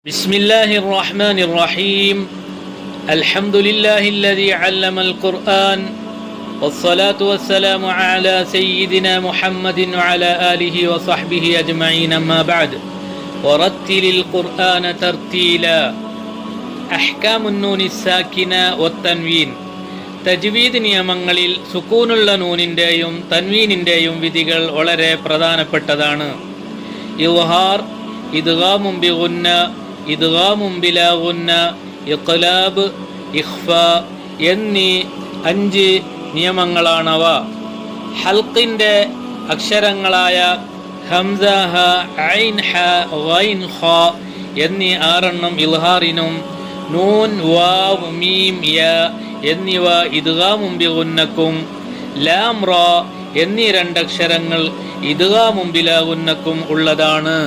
بسم الله الرحمن الرحيم الحمد لله الذي علم القرآن والصلاة والسلام على سيدنا محمد وعلى آله وصحبه أجمعين أما بعد ورتل القرآن ترتيلا أحكام النون الساكنة والتنوين തജ്വീദ് നിയമങ്ങളിൽ സുക്കൂനുള്ള നൂനിൻ്റെയും തൻവീനിൻ്റെയും വിധികൾ വളരെ പ്രധാനപ്പെട്ടതാണ്. ഇദ്ഹാർ, ഇദ്ഗാമും ബിഗുന്ന, ഇദ്ഗാമും ബിലാ ഗുന്ന, ഇഖ്ലാബ്, ഇഖ്ഫാ എന്നീ 5 നിയമങ്ങളാണവ. ഹൽക്കിൻ്റെ അക്ഷരങ്ങളായ ഹംസ, ഹ, ഐൻ, ഹ, ഗൈൻ, ഖ എന്നീ 6 ഇൽഹാറിനും, നൂൻ, വാവ്, മീം, യാ എന്നിവ ഇദ്ഗാമും ബിഗുന്നക്കും, ലാം, റാ എന്നീ 2 അക്ഷരങ്ങൾ ഇദ്ഗാമും ബിലാ ഗുന്നക്കും ഉള്ളതാണ്.